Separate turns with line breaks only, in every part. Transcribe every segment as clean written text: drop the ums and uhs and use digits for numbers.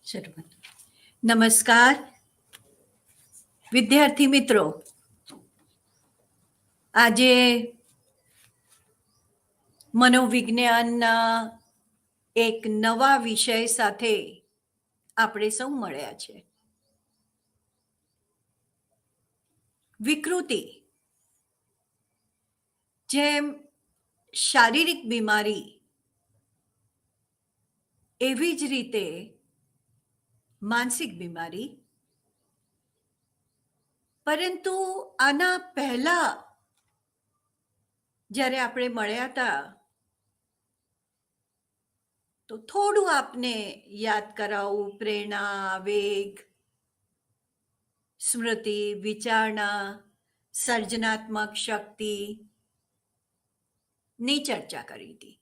શરૂઆત. નમસ્કાર વિદ્યાર્થી મિત્રો, આજે મનોવિજ્ઞાનના એક નવા વિષય સાથે આપણે સૌ મળ્યા છે. વિકૃતિ. જેમ શારીરિક બીમારી, એવી જ રીતે માનસિક બીમારી. પરંતુ આના પહેલા જ્યારે આપણે મળ્યા હતા તો થોડું આપને યાદ કરાવું. પ્રેરણા, આવેગ, સ્મૃતિ, વિચારણા, સર્જનાત્મક શક્તિ ની ચર્ચા કરી હતી.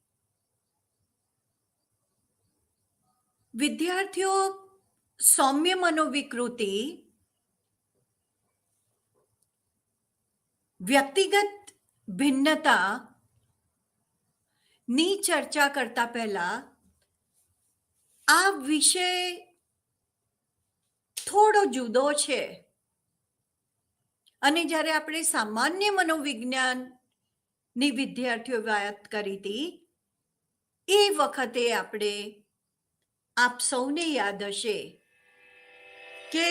વિદ્યાર્થીઓ, સૌમ્ય મનોવિકૃતિ વ્યક્તિગત ભિન્નતા ની ચર્ચા કરતા પહેલા આ વિષય થોડો જુદો છે. અને જ્યારે આપણે સામાન્ય મનોવિજ્ઞાન ની વિદ્યાર્થીઓ વાત કરી હતી એ વખતે આપણે આપ સૌને યાદ હશે કે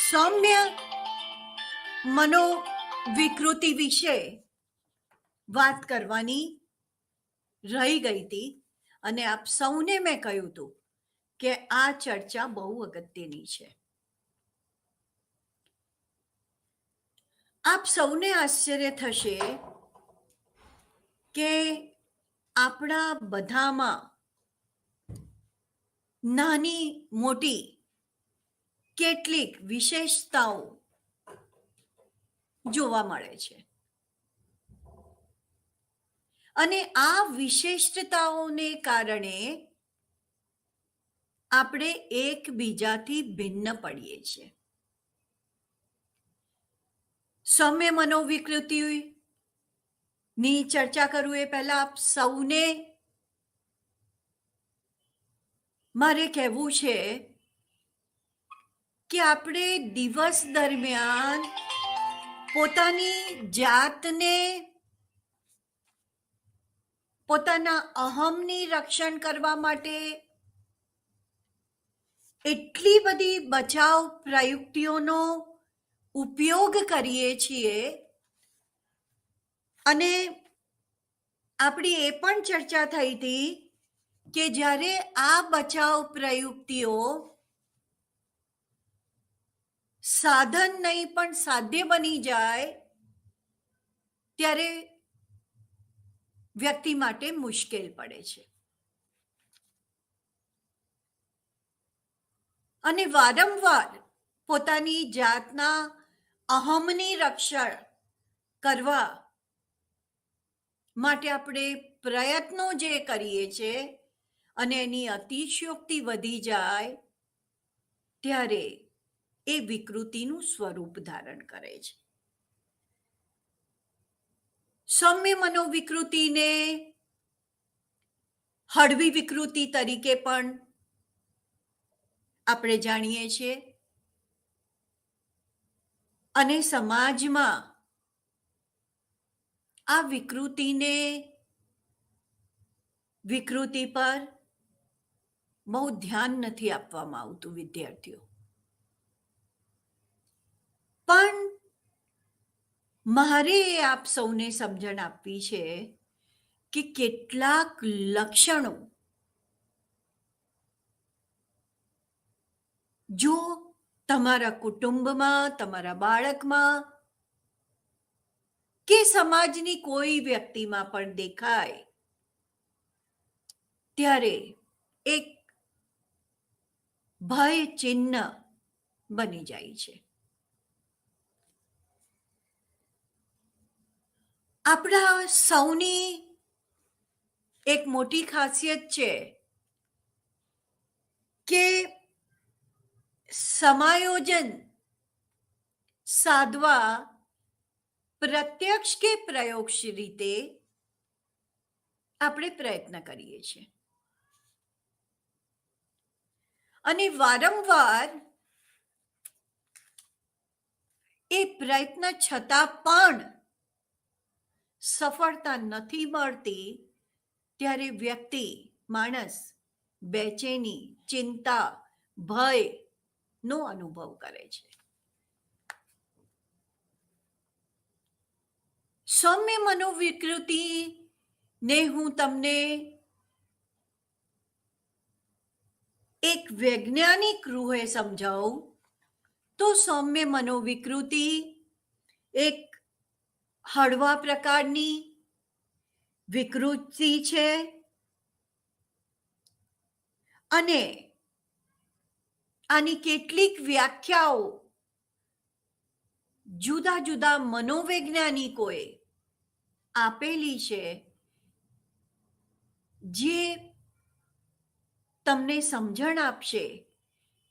સૌમ્ય મનોવિકૃતિ વિશે વાત કરવાની રહી ગઈ હતી અને આપ સૌને મેં કહ્યું હતું કે આ ચર્ચા બહુ અગત્યની છે. આપ સૌને આશ્ચર્ય થશે કે આપણા બધામાં નાની મોટી કેટલીક વિશેષતાઓ જોવા મળે છે. અને આ વિશિષ્ટતાઓને કારણે આપણે એકબીજાથી ભિન્ન પડીએ છીએ. સૌમ્ય મનોવિકૃતિ ની ચર્ચા કરું એ પહેલા આપ સૌને મારે કહેવું છે કે આપણે દિવસ દરમિયાન પોતાની જાતને, પોતાના અહમની રક્ષણ કરવા માટે એટલી બધી બચાવ પ્રયુક્તિઓનો ઉપયોગ કરીએ છીએ. અને આપણી એ પણ ચર્ચા થઈ હતી કે જ્યારે આ બચાવ પ્રયુક્તિઓ સાધન નહીં પણ સાધ્ય બની જાય ત્યારે વ્યક્તિ માટે મુશ્કેલ પડે છે. અને વારંવાર પોતાની જાતના અહમની રક્ષણ કરવા માટે આપણે પ્રયત્નો જે કરીએ છીએ અને એની અતિશયોક્તિ વધી જાય ત્યારે એ વિકૃતિનું સ્વરૂપ ધારણ કરે છે. સૌમ્ય મનોવિકૃતિને હળવી વિકૃતિ તરીકે પણ આપણે જાણીએ છીએ. અને સમાજમાં આ વિકૃતિ પર બહુ ધ્યાન નથી આપવામાં આવતું વિદ્યાર્થીઓ. પણ મારે આપ સૌને સમજણ આપવી છે કે કેટલાક લક્ષણો જો તમારા કુટુંબમાં, તમારા બાળકમાં કે સમાજની કોઈ વ્યક્તિમાં પણ દેખાય ત્યારે એક ભય ચિહ્ન બની જાય છે. આપણા સૌની એક મોટી ખાસિયત છે કે સમાયોજન સાધવા પ્રત્યક્ષ કે પ્રયોક્ષ રીતે આપણે પ્રયત્ન કરીએ છીએ. અને વારંવાર એ પ્રયત્ન છતાં પણ સફળતા નથી મળતી, ત્યારે વ્યક્તિ, માણસ બેચેની, ચિંતા, ભય નો અનુભવ કરે છે. સૌમ્ય મનોવિકૃતિ ને હું તમને એક વૈજ્ઞાનિક રૂહે સમજાવું તો સૌમ્ય મનોવિકૃતિ એક હળવા પ્રકારની વિકૃતિ છે અને આની કેટલીક વ્યાખ્યાઓ જુદા જુદા મનોવૈજ્ઞાનિકોએ આપેલી છે, જે તમને સમજણ આપશે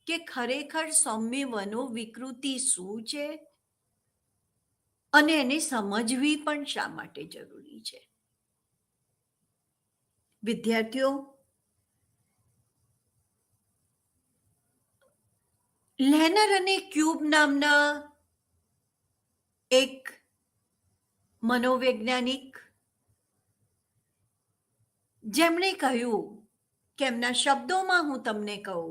કે ખરેખર સૌમ્ય મનોવિકૃતિ શું છે અને એને સમજવી પણ શા માટે જરૂરી છે. વિદ્યાર્થીઓ, લેનર અને ક્યુબ નામના એક મનોવૈજ્ઞાનિક, જેમણે કહ્યું કે એમના શબ્દોમાં હું તમને કહું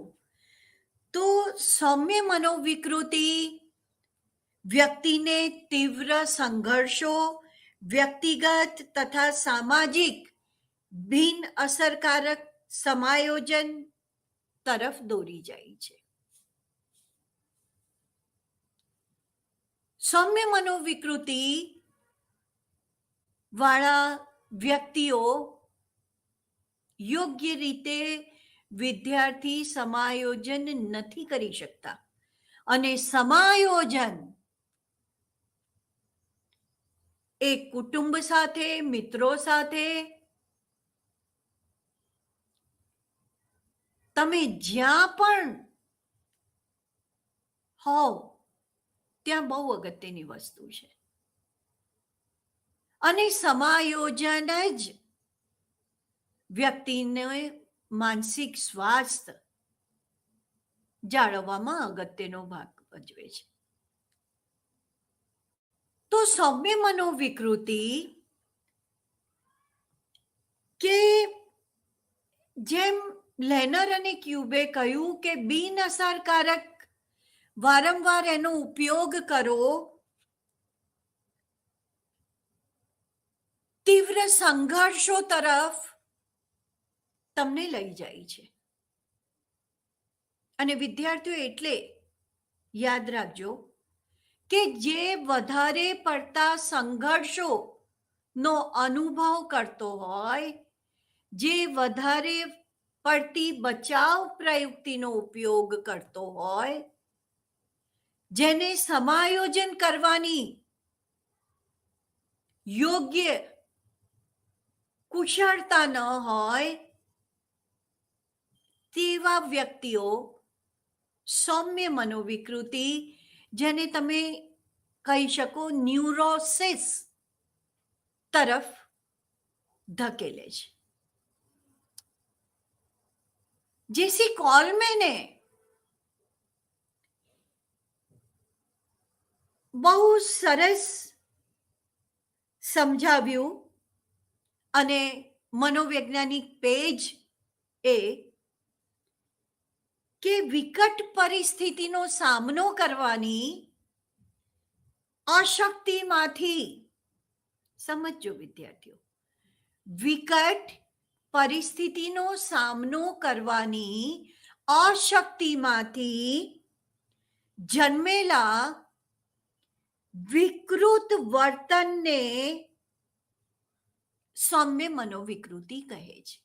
તો સૌમ્ય મનોવિકૃતિ વ્યક્તિને તીવ્ર સંઘર્ષો, વ્યક્તિગત તથા સામાજિક બિન અસરકારક સમાયોજન તરફ દોરી જાય છે. સૌમ્ય મનોવિકૃતિ વાળા વ્યક્તિઓ યોગ્ય રીતે વિદ્યાર્થી સમાયોજન નથી કરી શકતા, અને સમાયોજન એ કુટુંબ સાથે, મિત્રો સાથે, તમે જ્યાં પણ હોવ ત્યાં બહુ અગત્યની વસ્તુ છે. અને સમાયોજન જ વ્યક્તિને માનસિક સ્વાસ્થ્ય જાળવવામાં અગત્યનો ભાગ ભજવે છે. તો સૌમ્ય મનોવિકૃતિ કે જેમ લેનર અને ક્યુબે કહ્યું કે બિન અસરકારક, વારંવાર એનો ઉપયોગ કરો, તીવ્ર સંઘર્ષો તરફ તમને લઈ જાય છે. અને વિદ્યાર્થીઓ એટલે યાદ રાખજો કે જે વધારે પડતા સંઘર્ષો નો અનુભવ કરતો હોય, જે વધારે પડતી બચાવ પ્રયુક્તિનો ઉપયોગ કરતો હોય, જેને સમાયોજન કરવાની યોગ્ય કુશળતા ન હોય, તેવા વ્યક્તિઓ સૌમ્ય મનોવિકૃતિ, જેને તમે કહી શકો ન્યુરોસિસ તરફ ધકેલે છે. જેસી કોલમેને બહુ સરસ સમજાવ્યું, અને મનોવૈજ્ઞાનિક પેજ એ કે વિકટ પરિસ્થિતિનો સામનો કરવાની અશક્તિમાંથી, સમજો વિદ્યાર્થીઓ, વિકટ પરિસ્થિતિનો સામનો કરવાની અશક્તિમાંથી જન્મેલા વિકૃત વર્તનને સૌમ્ય મનોવિકૃતિ કહે છે.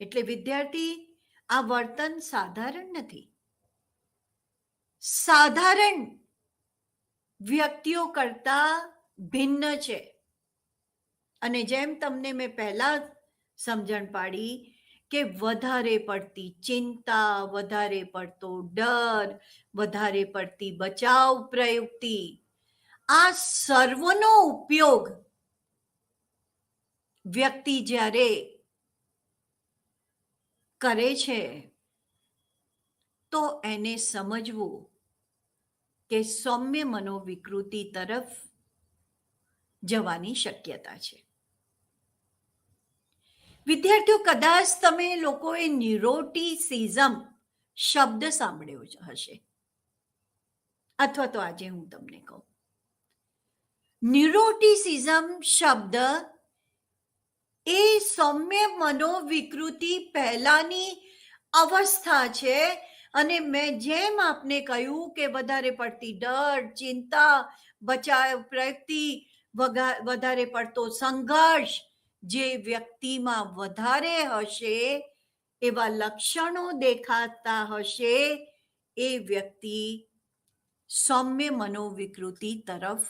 એટલે વિદ્યાર્થી, આ વર્તન સાધારણ નથી. સાધારણ વ્યક્તિઓ કરતા ભિન્ન છે. અને જેમ તમને મેં પહેલા સમજણ પાડી કે વધારે પડતી ચિંતા, વધારે પડતો ડર, વધારે પડતી બચાવ પ્રયુક્તિ, આ સર્વનો ઉપયોગ વ્યક્તિ જ્યારે કરે છે તો એને સમજવું કે સૌમ્ય મનોવિકૃતિ તરફ જવાની શક્યતા છે. વિદ્યાર્થીઓ, કદાચ તમે લોકોએ ન્યુરોટિસિઝમ શબ્દ સાંભળ્યો હશે, અથવા તો આજે હું તમને કહું. ન્યુરોટિસિઝમ શબ્દ એ સૌમ્ય મનોવિકૃતિ પહેલાની અવસ્થા છે. અને મેં જેમ આપને કહ્યું કે વધારે પડતી ડર, ચિંતા, બચાવ પ્રવૃત્તિ, વધારે પડતો સંઘર્ષ જે વ્યક્તિમાં વધારે હશે, એવા લક્ષણો દેખાતા હશે, એ વ્યક્તિ સૌમ્ય મનોવિકૃતિ તરફ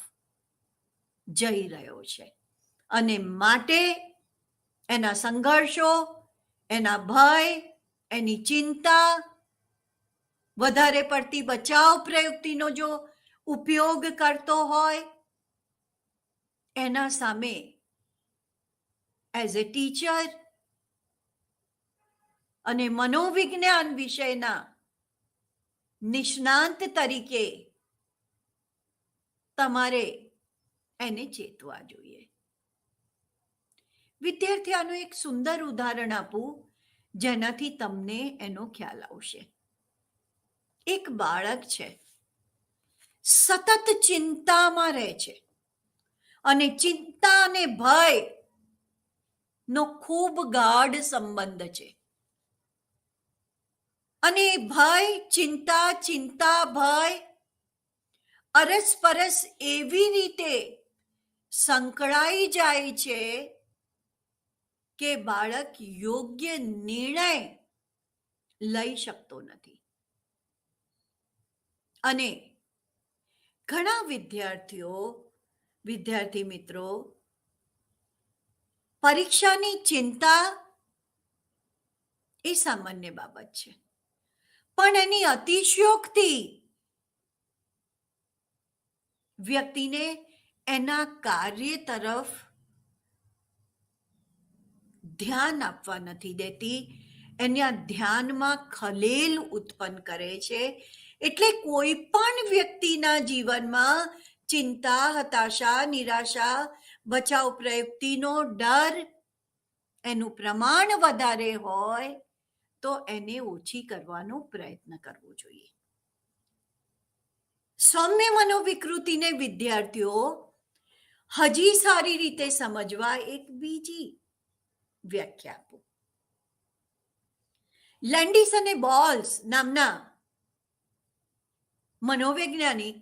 જઈ રહ્યો છે. અને માટે એના સંઘર્ષો, એના ભય, એની ચિંતા, વધારે પડતી બચાવ પ્રયુક્તિનો જો ઉપયોગ કરતો હોય, એના સામે એઝ એ ટીચર અને મનોવિજ્ઞાન વિષયના નિષ્ણાંત તરીકે તમારે એને ચેતવા જોઈએ. વિદ્યાર્થી, આનું એક સુંદર ઉદાહરણ આપું જેનાથી તમને એનો ખ્યાલ આવશે. એક બાળક છે, સતત ચિંતામાં રહે છે, અને ચિંતા અને ભય નો ખૂબ ગાઢ સંબંધ છે. અને ભય, ચિંતા, ભય અરસપરસ એવી રીતે સંકળાઈ જાય છે કે બાળક યોગ્ય નિર્ણય લઈ શકતો નથી. અને ઘણા વિદ્યાર્થી મિત્રો પરીક્ષાની ચિંતા એ સામાન્ય બાબત છે, પણ એની અતિશયોક્તિ વ્યક્તિને એના કાર્ય તરફ ધ્યાન આપવા નથી દેતી, એના ધ્યાનમાં ખલેલ ઉત્પન્ન કરે છે. એટલે કોઈ પણ વ્યક્તિના જીવનમાં ચિંતા, હતાશા, નિરાશા, બચાવ પ્રયુક્તિનો ડર એનું પ્રમાણ વધારે હોય તો એને ઓછી કરવાનો પ્રયત્ન કરવો જોઈએ. સૌમ્ય મનોવિકૃતિને વિદ્યાર્થીઓ હજી સારી રીતે સમજવા એક બીજી વ્યાખ્યા આપું. લેન્ડિસ અને બોલ્સ નામના મનોવૈજ્ઞાનિક,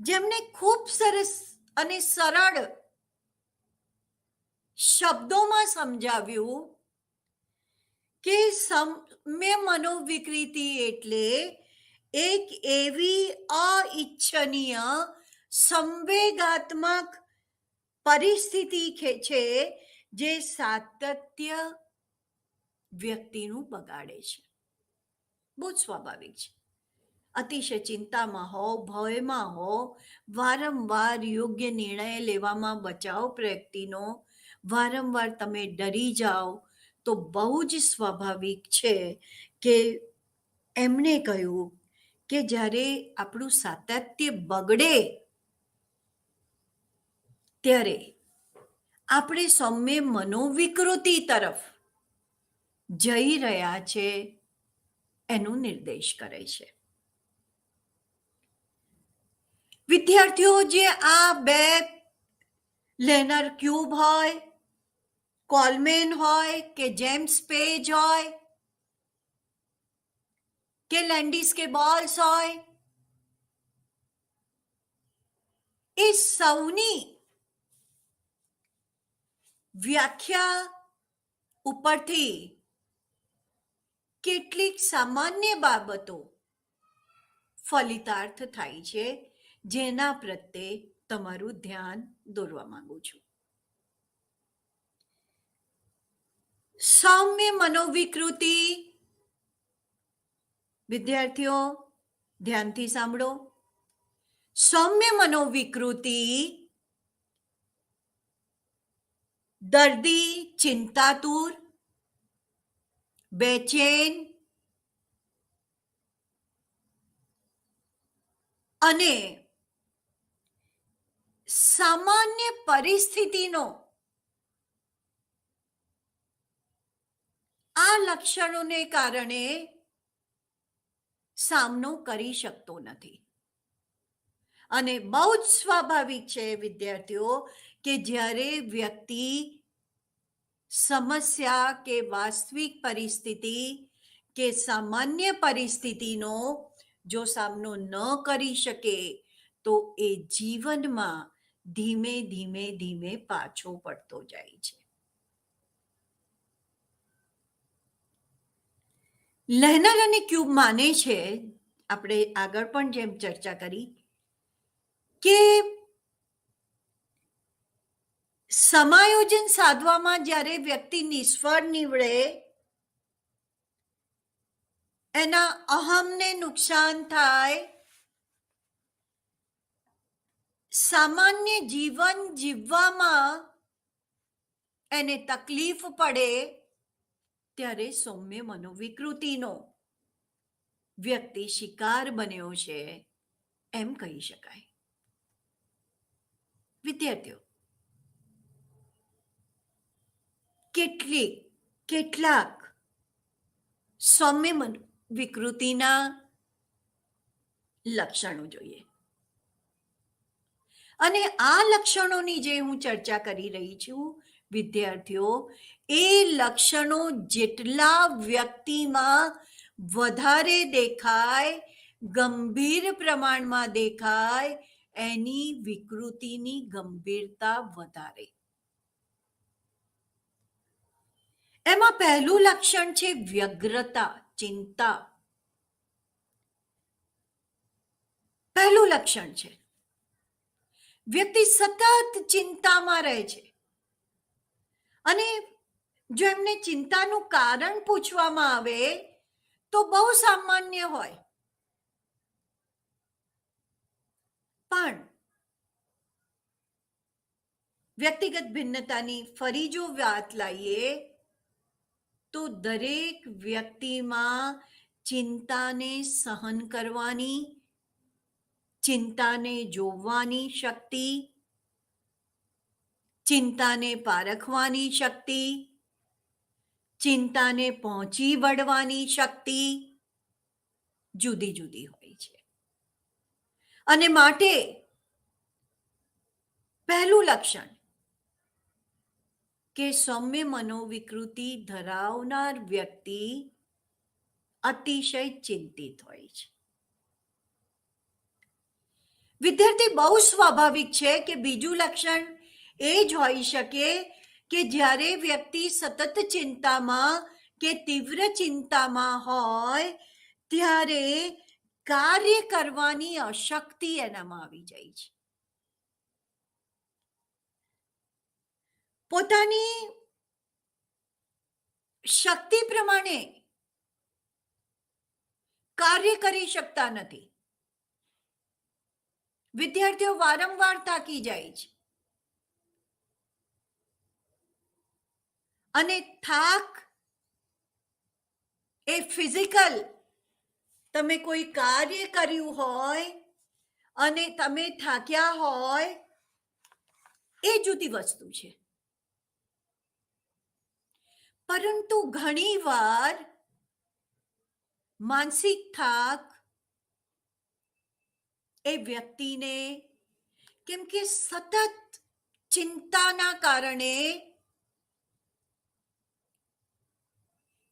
જેમને ખૂબ સરસ અને સરળ શબ્દોમાં સમજાવ્યું કે સૌમ્ય મનોવિકૃતિ એટલે એક એવી અનિચ્છનીય સંવેગાત્મક પરિસ્થિતિ છે જે સાતત્ય વ્યક્તિનું બગાડે છે. બહુ જ સ્વાભાવિક છે. અતિશય ચિંતામાં હો, ભયમાં હો, વારંવાર યોગ્ય નિર્ણય લેવામાં બચાવ પ્રયુક્તિનો વારંવાર તમે ડરી જાઓ તો બહુ જ સ્વાભાવિક છે કે એમણે કહ્યું કે જ્યારે આપણું સાતત્ય બગડે ત્યારે આપણે સૌમ્ય મનોવિકૃતિ તરફ જઈ રહ્યા છે એનું નિર્દેશ કરે છે. વિદ્યાર્થીઓ, જે આ બે લેનર ક્યુબ હોય, કોલમેન હોય, કે જેમ્સ પેજ હોય, કે લેન્ડિસ કે બોલ્સ હોય, એ સૌની વ્યાખ્યા ઉપરથી કેટલીક સામાન્ય બાબતો ફલિતાર્થ થાય છે, જેના પ્રત્યે તમારું ધ્યાન દોરવા માંગુ છું. સૌમ્ય મનોવિકૃતિ, વિદ્યાર્થીઓ ધ્યાનથી સાંભળો. સૌમ્ય મનોવિકૃતિ દર્દી ચિંતાતુર, બેચેન, અને સામાન્ય પરિસ્થિતિનો આ લક્ષણોને કારણે સામનો કરી શકતો નથી. અને બહુ જ સ્વાભાવિક છે વિદ્યાર્થીઓ કે જ્યારે વ્યક્તિ સમસ્યા કે વાસ્તવિક પરિસ્થિતિ કે સામાન્ય પરિસ્થિતિનો જો સામનો ન કરી શકે તો એ જીવનમાં ધીમે ધીમે ધીમે પાછો પડતો જાય છે. લહેનર અને ક્યુબ માને છે, આપણે આગળ પણ જેમ ચર્ચા કરી, કે સમાયોજન સાધવામાં જ્યારે વ્યક્તિ નિષ્ફળ નીવડે, એના અહમને નુકસાન થાય, સામાન્ય જીવન જીવવામાં એને તકલીફ પડે, ત્યારે સૌમ્ય મનોવિકૃતિનો વ્યક્તિ શિકાર બન્યો છે એમ કહી શકાય. વિદ્યાર્થીઓ, કેટલાક સૌમ્ય વિકૃતિના લક્ષણો જોઈએ. અને આ લક્ષણોની જે હું ચર્ચા કરી રહી છું વિદ્યાર્થીઓ, એ લક્ષણો જેટલા વ્યક્તિમાં વધારે દેખાય, ગંભીર પ્રમાણમાં દેખાય, એની વિકૃતિની ગંભીરતા વધારે. એમાં પહેલું લક્ષણ છે વ્યગ્રતા, ચિંતા. પહેલું લક્ષણ છે વ્યક્તિ સતત ચિંતામાં રહે છે. અને જો એમને ચિંતાનું કારણ પૂછવામાં આવે તો બહુ સામાન્ય હોય, પણ વ્યક્તિગત ભિન્નતાની ફરી જો વાત લાવીએ તો દરેક વ્યક્તિમાં ચિંતાને સહન કરવાની, ચિંતાને જોવાની શક્તિ, ચિંતાને પારખવાની શક્તિ, ચિંતાને પહોંચી વળવાની શક્તિ જુદી જુદી હોય છે. અને માટે પહેલું લક્ષણ કે સૌમ્ય મનોવિકૃતિ ધરાવનાર વ્યક્તિ અતિશય ચિંતિત હોય છે. વિદ્યાર્થી, બહુ સ્વાભાવિક છે કે બીજું લક્ષણ એ જ હોઈ શકે કે જ્યારે વ્યક્તિ સતત ચિંતામાં કે તીવ્ર ચિંતામાં હોય ત્યારે કાર્ય કરવાની અશક્તિ એનામાં આવી જાય છે. પોતાની શક્તિ પ્રમાણે કાર્ય કરી શકતા નથી. વિદ્યાર્થીઓ વારંવાર થાકી જાય છે. અને થાક એ ફિઝિકલ, તમે કોઈ કાર્ય કર્યું હોય અને તમે થાક્યા હોય એ જુદી વસ્તુ છે. પરંતુ ઘણીવાર માનસિક થાક એ વ્યક્તિને, કેમ કે સતત ચિંતાના કારણે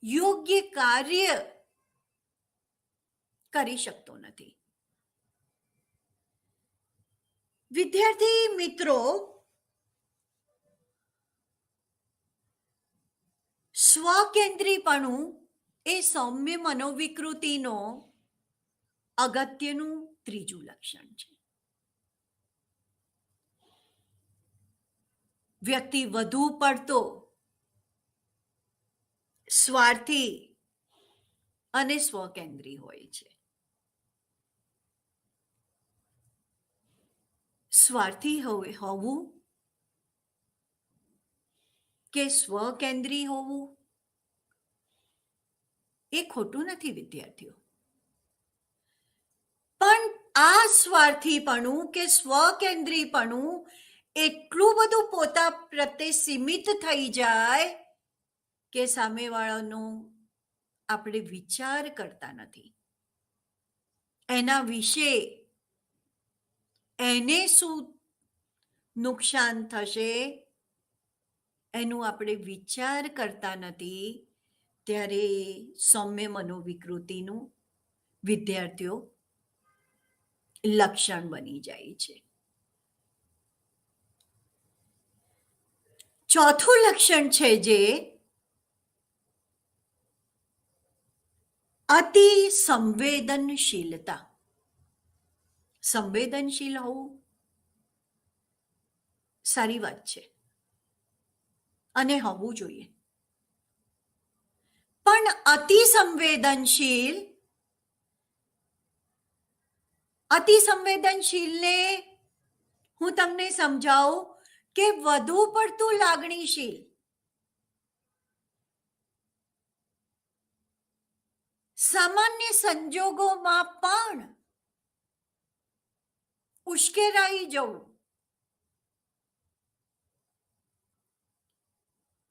યોગ્ય કાર્ય કરી શકતો નથી. વિદ્યાર્થી મિત્રો, સ્વકેન્દ્રીપણું એ સૌમ્ય મનોવિકૃતિનો અગત્યનું ત્રીજું લક્ષણ છે. વ્યક્તિ વધુ પડતો સ્વાર્થી અને સ્વકેન્દ્રી હોય છે. સ્વાર્થી હોવું કે સ્વકેન્દ્રી હોવું એ ખોટું નથી વિદ્યાર્થીઓ, પણ આ સ્વાર્થીપણું કે સ્વકેન્દ્રીપણું એટલું બધું પોતા પ્રત્યે સીમિત થઈ જાય કે સામેવાળાનો આપણે વિચાર કરતા નથી, એના વિશે એને શું નુકસાન થશે એનું આપણે વિચાર કરતા નથી. ત્યારે સૌમ્ય મનોવિકૃતિનું વિદ્યાર્થીઓ લક્ષણ બની જાય છે. ચોથું લક્ષણ છે જે અતિ સંવેદનશીલતા. સંવેદનશીલ હોવું સારી વાત છે અને હોવું જોઈએ, પણ અતિ સંવેદનશીલને હું તમને સમજાવું કે વધુ પડતું લાગણીશીલ. સામાન્ય સંજોગોમાં પણ ઉશ્કેરાઈ જવું,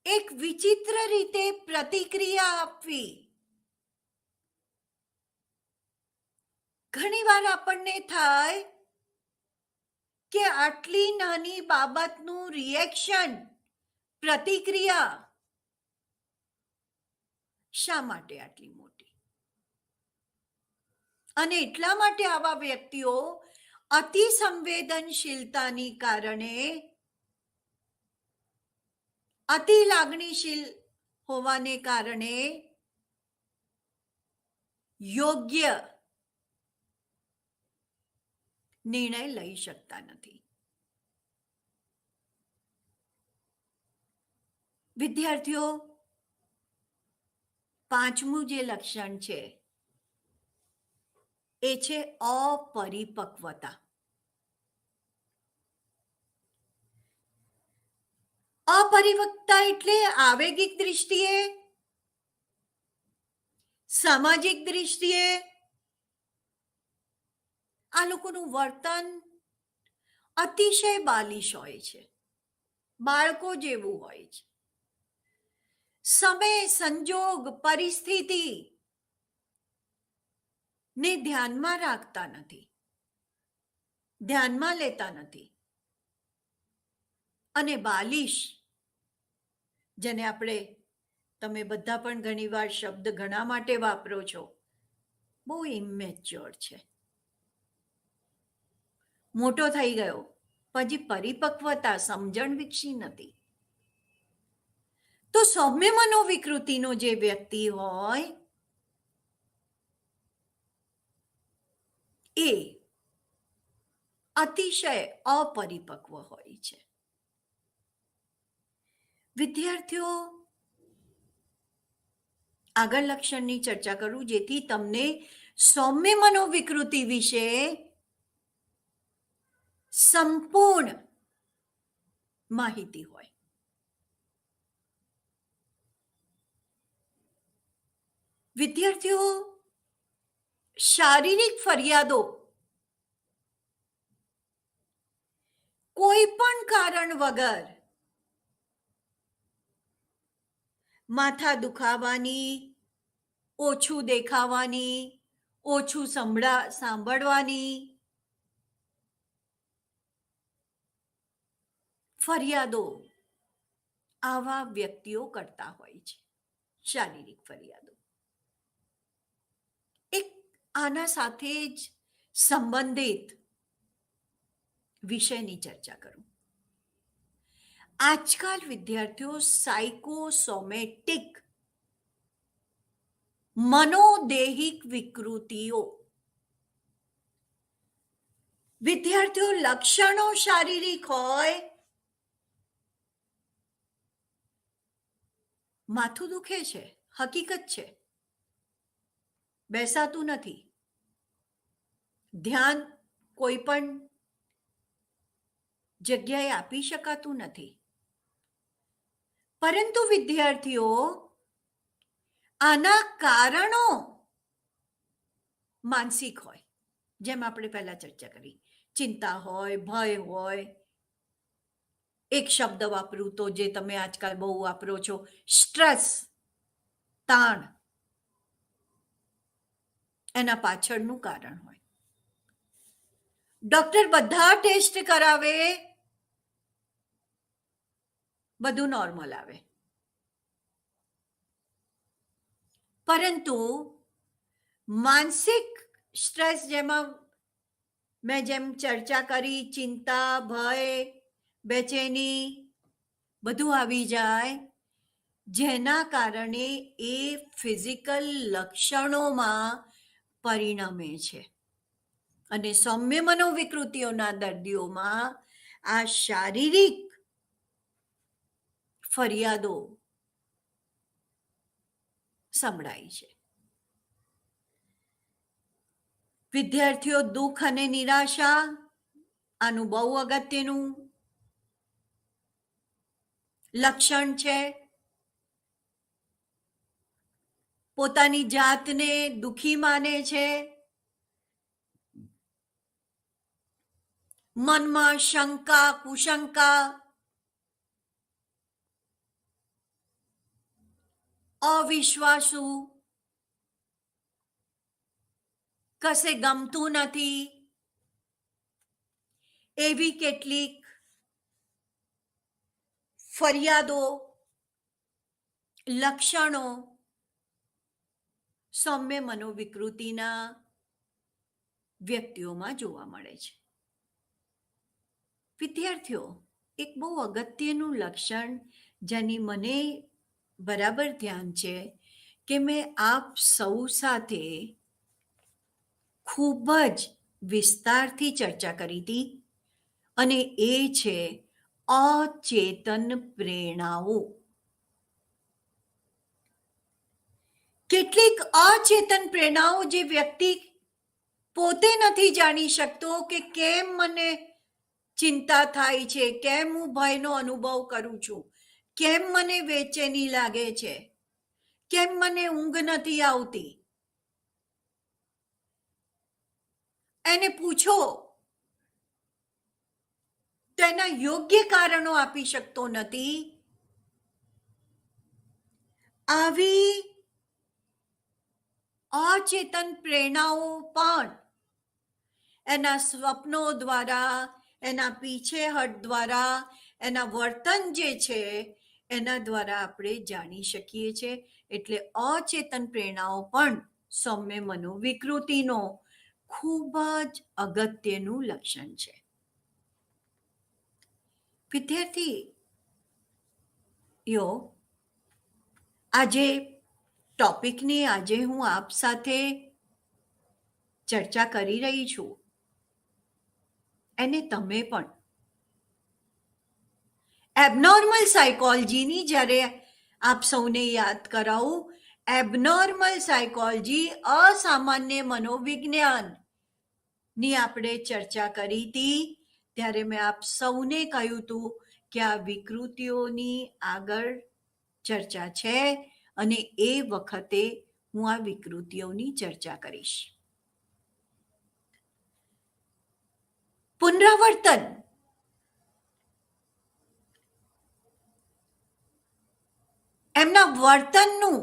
એક વિચિત્ર રીતે પ્રતિક્રિયા આપવી. ઘણીવાર આપણને થાય કે આટલી નાની બાબતનું રિએક્શન, પ્રતિક્રિયા શા માટે આટલી મોટી? અને એટલા માટે આવા વ્યક્તિઓ અતિ સંવેદનશીલતાની કારણે, અતિ લાગણીશીલ હોવાને કારણે યોગ્ય નિર્ણય લઈ શકતા નથી. વિદ્યાર્થીઓ, પાંચમું જે લક્ષણ છે એ છે અપરિપક્વતા. અપરિપક્વતા એટલે આવેગિક દૃષ્ટિએ, સામાજિક દૃષ્ટિએ આ લોકોનું વર્તન અતિશય બાલિશ હોય છે, બાળકો જેવું હોય છે. સમય, સંજોગ, પરિસ્થિતિ ને ધ્યાનમાં રાખતા નથી, ધ્યાનમાં લેતા નથી. અને બાલિશ, જેને આપણે, તમે બધા પણ ઘણીવાર શબ્દ ઘણા માટે વાપરો છો, બહુ ઇમેચ્યોર છે, મોટો થઈ ગયો, પછી પરિપક્વતા, સમજણ વિકસી નથી. તો સૌમ્ય મનોવિકૃતિનો જે વ્યક્તિ હોય એ અતિશય અપરિપક્વ હોય છે. વિદ્યાર્થીઓ, આગળ લક્ષણની ચર્ચા કરું જેથી તમને સૌમ્ય મનોવિકૃતિ વિશે સંપૂર્ણ માહિતી હોય. વિદ્યાર્થીઓ, શારીરિક ફરિયાદો કોઈ પણ કારણ વગર, માથા દુખાવાની, ઓછું દેખાવાની, ઓછું સાંભળવાની ફરિયાદો આવા વ્યક્તિઓ કરતા હોય છે. શારીરિક ફરિયાદો એક આના સાથે જ સંબંધિત વિષયની ચર્ચા કરું. આજકાલ વિદ્યાર્થીઓ સાયકોસોમેટિક મનોદેહિક વિકૃતિઓ, વિદ્યાર્થીઓ લક્ષણો શારીરિક હોય, માથું દુખે છે, હકીકત છે, બેસાતું નથી, ધ્યાન કોઈ પણ જગ્યાએ આપી શકાતું નથી. પરંતુ વિદ્યાર્થીઓ, આના કારણો માનસિક હોય, જેમ આપણે પહેલા ચર્ચા કરી, ચિંતા હોય, ભય હોય, એક શબ્દ વાપરું તો જે તમે આજકાલ બહુ વાપરો છો, સ્ટ્રેસ, તાણ, એના પાછળનું કારણ હોય. ડોક્ટર બધા ટેસ્ટ કરાવે, બધું નોર્મલ આવે, પરંતુ માનસિક સ્ટ્રેસ, જેમાં મેં જેમ ચર્ચા કરી, ચિંતા, ભય, બેચેની બધું આવી જાય, જેના કારણે એ ફિઝિકલ લક્ષણોમાં પરિણમે છે. અને સૌમ્ય મનોવિકૃતિઓના દર્દીઓમાં આ શારીરિક ફરિયાદો સંભળાય છે. વિદ્યાર્થીઓ, દુઃખ અને નિરાશા, આનું બહુ અગત્યનું લક્ષણ છે. પોતાની જાતને દુઃખી માને છે, મનમાં શંકા, કુશંકા, અવિશ્વાસુ, કશે ગમતું નથી, એવી કેટલીક ફરિયાદો, લક્ષણો સૌમ્ય મનોવિકૃતિના વ્યક્તિઓમાં જોવા મળે છે. વિદ્યાર્થીઓ, એક બહુ અગત્યનું લક્ષણ જેની મને બરાબર ધ્યાન છે કે મેં આપ સૌ સાથે ખૂબ જ વિસ્તારથી ચર્ચા કરી હતી, અને એ છે અચેતન પ્રેરણાઓ. કેટલીક અચેતન પ્રેરણાઓ જે વ્યક્તિ પોતે નથી જાણી શકતો કે કેમ મને ચિંતા થાય છે, કેમ હું ભયનો અનુભવ કરું છું, કેમ મને બેચેની લાગે છે, કેમ મને ઊંઘ નથી આવતી, એને પૂછો, તેના યોગ્ય કારણો આપી શકતો નથી. આવી અચેતન પ્રેરણાઓ પણ એના સ્વપ્નો દ્વારા, એના પીછેહટ દ્વારા, એના વર્તન જે છે એના દ્વારા આપણે જાણી શકીએ છીએ. એટલે અચેતન પ્રેરણાઓ પણ સૌમ્ય મનોવિકૃતિનો ખૂબ જ અગત્યનું લક્ષણ છે. વિદ્યાર્થીઓ, આજે ટોપિકની આજે હું આપ સાથે ચર્ચા કરી રહી છું, એને તમે પણ એબનોર્મલ સાયકોલોજીની જ્યારે આપ સૌને યાદ કરાવું, એબનોર્મલ સાયકોલોજી, અસામાન્ય મનોવિજ્ઞાન ની આપણે ચર્ચા કરી હતી, ત્યારે મેં આપ સૌને કહ્યું હતું કે આ વિકૃતિઓની આગળ ચર્ચા છે, અને એ વખતે હું આ વિકૃતિઓની ચર્ચા કરીશ. પુનરાવર્તન, એમના વર્તનનું,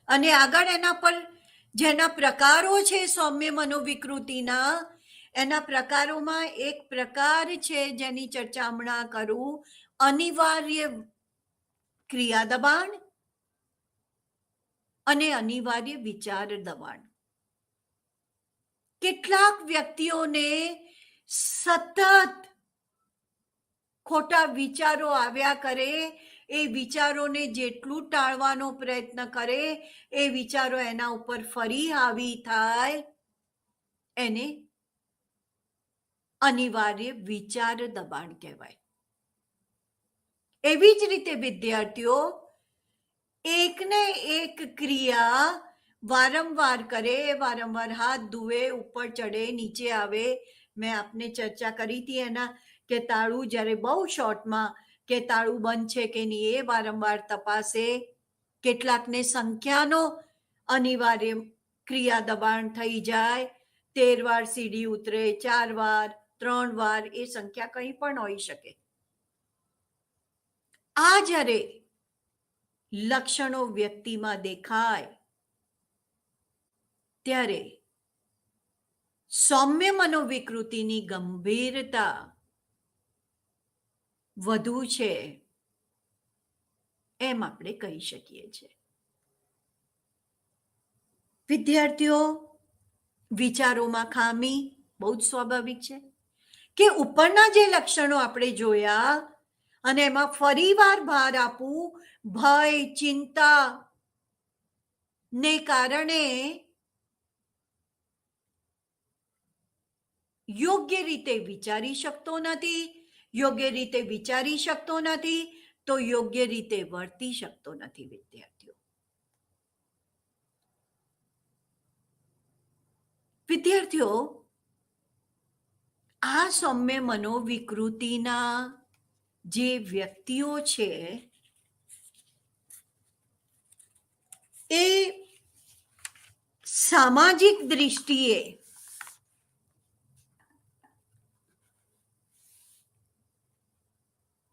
અને આગળ એના પર જેના પ્રકારો છે સૌમ્ય મનોવિકૃતિના, એના પ્રકારોમાં એક પ્રકાર છે જેની ચર્ચા હમણાં કરું, અનિવાર્ય ક્રિયા દબાણ અને અનિવાર્ય વિચાર દબાણ. કેટલાક વ્યક્તિઓને સતત ખોટા વિચારો આવ્યા કરે, એ વિચારોને જેટલું ટાળવાનો પ્રયત્ન કરે, એ વિચારો એના ઉપર ફરી હાવી થાય, એને અનિવાર્ય વિચાર દબાણ કહેવાય. એવી જ રીતે વિદ્યાર્થીઓ, એકને એક ક્રિયા વારંવાર કરે, વારંવાર હાથ ધુએ, ઉપર ચડે, નીચે આવે. મેં આપને ચર્ચા કરી હતી એના કે તાળું જ્યારે બહુ શોર્ટમાં કે તાળું બંધ છે કે નહીં એ વારંવાર તપાસે. કેટલાકને સંખ્યાનો અનિવાર્ય ક્રિયા દબાણ થઈ જાય, 13 વાર સીડી ઉતરે, 4 વાર, 3 વાર, એ સંખ્યા કંઈ પણ હોઈ શકે. આ જ્યારે લક્ષણો વ્યક્તિમાં દેખાય ત્યારે સૌમ્ય મનોવિકૃતિની ગંભીરતા વધુ છે એમ આપણે કહી શકીએ છીએ. વિદ્યાર્થીઓ, વિચારોમાં ખામી બહુ જ સ્વાભાવિક છે કે ઉપરના જે લક્ષણો આપણે જોયા અને એમાં ફરીવાર ભાર આપવું, ભય, ચિંતા ને કારણે યોગ્ય રીતે વિચારી શકતો નથી, યોગ્ય રીતે વિચારી શકતો નથી, તો યોગ્ય રીતે વર્તી શકતો નથી. વિદ્યાર્થીઓ, આ સૌમ્ય મનોવિકૃતિના જે વ્યક્તિઓ છે એ સામાજિક દ્રષ્ટિએ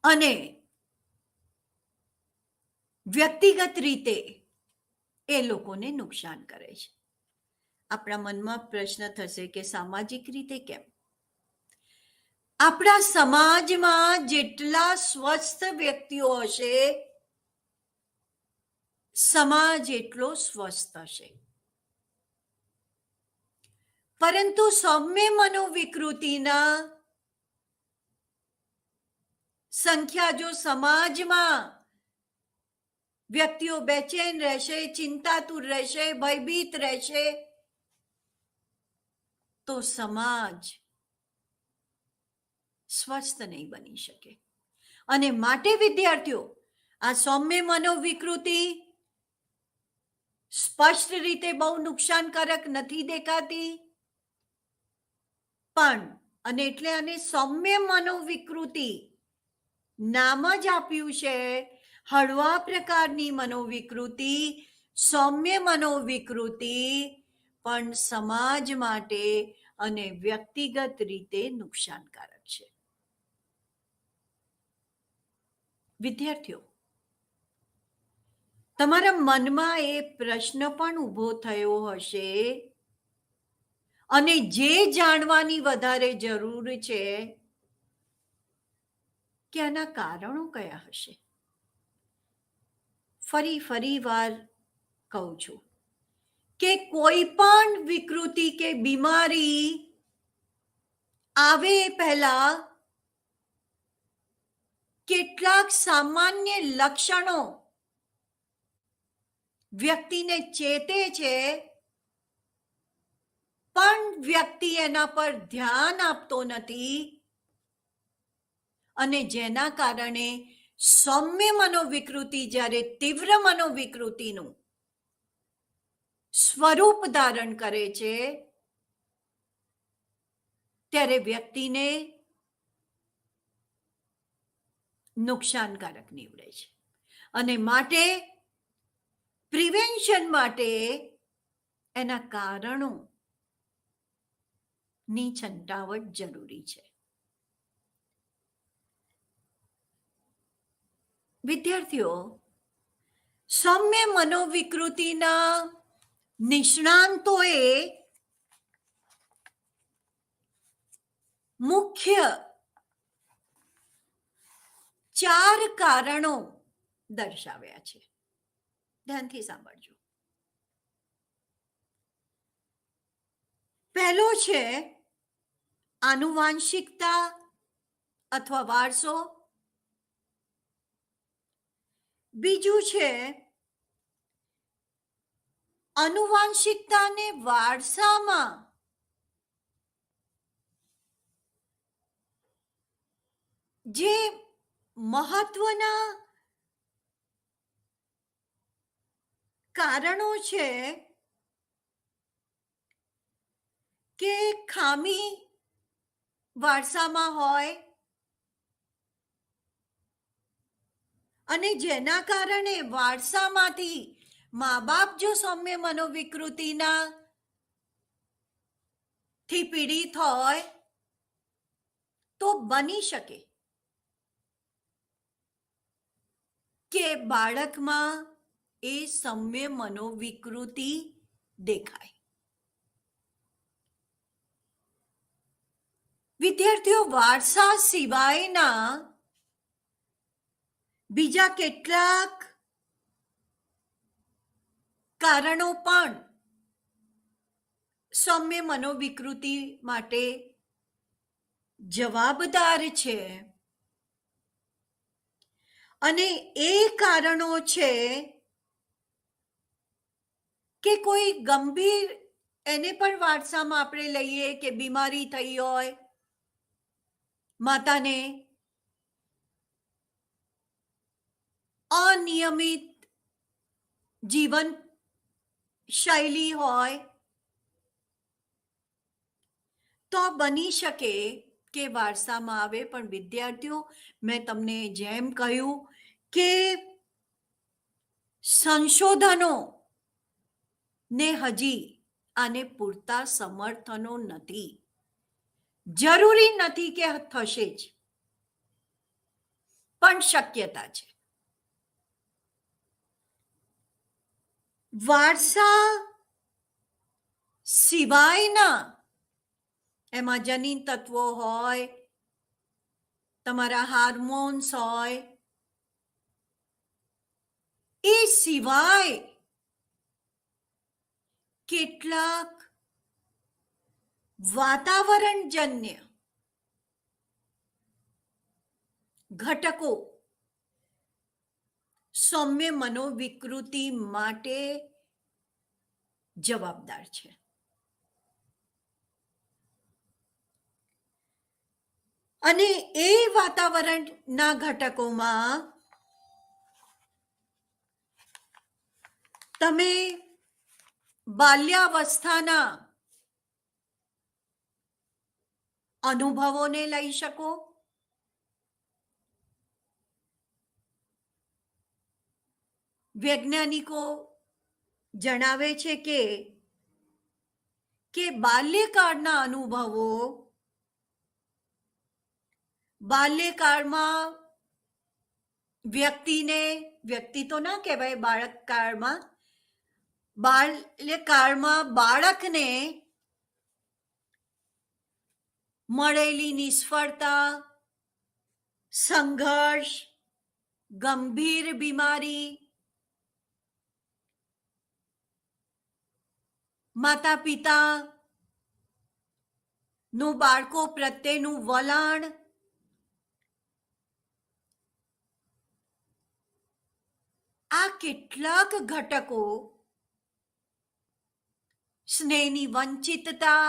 અને વ્યક્તિગત રીતે એ લોકોને નુકસાન કરે છે. આપણા મનમાં પ્રશ્ન થશે કે સામાજિક રીતે કેમ? આપણા સમાજમાં જેટલા સ્વસ્થ વ્યક્તિઓ હશે, સમાજ એટલો સ્વસ્થ હશે. પરંતુ સૌમ્ય મનોવિકૃતિના સંખ્યા જો સમાજમાં વ્યક્તિઓ બેચેન રહેશે, ચિંતાતુર રહેશે, ભયભીત રહેશે, તો સમાજ સ્વસ્થ નહીં બની શકે. અને માટે વિદ્યાર્થીઓ, આ સૌમ્ય મનોવિકૃતિ સ્પષ્ટ રીતે બહુ નુકસાનકારક નથી દેખાતી, પણ અને એટલે આને સૌમ્ય મનોવિકૃતિ નામ જ આપ્યું છે. હળવા પ્રકારની મનોવિકૃતિ, સૌમ્ય મનોવિકૃતિ, પણ સમાજ માટે અને વ્યક્તિગત રીતે નુકસાનકારક છે. વિદ્યાર્થીઓ, તમારા મનમાં એ પ્રશ્ન પણ ઊભો થયો હશે અને જે જાણવાની વધારે જરૂર છે કે આના કારણો કયા હશે. ફરી વાર કહું છું કે કોઈ પણ વિકૃતિ કે બીમારી આવે પહેલા કેટલાક સામાન્ય લક્ષણો વ્યક્તિને ચેતે છે, પણ વ્યક્તિ એના પર ધ્યાન આપતો નથી અને જેના કારણે સૌમ્ય મનોવિકૃતિ જ્યારે તીવ્ર મનોવિકૃતિનું સ્વરૂપ ધારણ કરે છે ત્યારે વ્યક્તિને નુકસાનકારક નીવડે છે. અને માટે પ્રિવેન્શન માટે એના કારણો ની છંટાવટ જરૂરી છે. વિદ્યાર્થીઓ, સૌમ્ય મનોવિકૃતિના નિષ્ણાંતોએ મુખ્ય 4 કારણો દર્શાવ્યા છે. ધ્યાનથી સાંભળજો. પહેલો છે આનુવાંશિકતા અથવા વારસો. બીજું છે આનુવાંશિકતા અને વારસામાં જે મહત્વના કારણો છે કે ખામી વારસામાં હોય અને જેના કારણે વારસામાંથી મા બાપ જો સૌમ્ય મનોવિકૃતિના થી પીડિત હોય તો બની શકે કે બાળકમાં એ સૌમ્ય મનોવિકૃતિ દેખાય. વિદ્યાર્થીઓ, વારસા સિવાયના બીજા કેટલાક કારણો પણ સૌમ્ય મનોવિકૃતિ માટે જવાબદાર છે. અને એ કારણો છે કે કોઈ ગંભીર, એને પણ વારસામાં આપણે લઈએ કે બીમારી થઈ હોય, માતાને અનિયમિત જીવન શૈલી હોય, તો બની શકે કે વારસામાં આવે. પણ વિદ્યાર્થીઓ, મેં તમને જેમ કહ્યું કે સંશોધનો ને હજી આને પૂરતા સમર્થનો નથી. જરૂરી નથી કે થશે જ, પણ શક્યતા છે. વારસા સિવાયના એમાં જનીન તત્વો હોય, તમારા હાર્મોન્સ હોય, એ સિવાય કેટલાક વાતાવરણજન્ય ઘટકો સૌમ્ય મનોવિકૃતિ માટે જવાબદાર છે. અને એ વાતાવરણના ઘટકોમાં તમે બાલ્યાવસ્થાના અનુભવોને લઈ શકો, વૈજ્ઞાનિકો જણાવે છે કે બાલ્યકાળના અનુભવો બાલ્યકાળમાં વ્યક્તિ તો ના કહેવાય, બાલ્યકાળમાં બાળકને મળેલી નિષ્ફળતા, સંઘર્ષ, ગંભીર બીમારી, માતા પિતા નું બાળકો પ્રત્યેનું વલણ, આ કેટલાક ઘટકો, સ્નેહની વંચિતતા,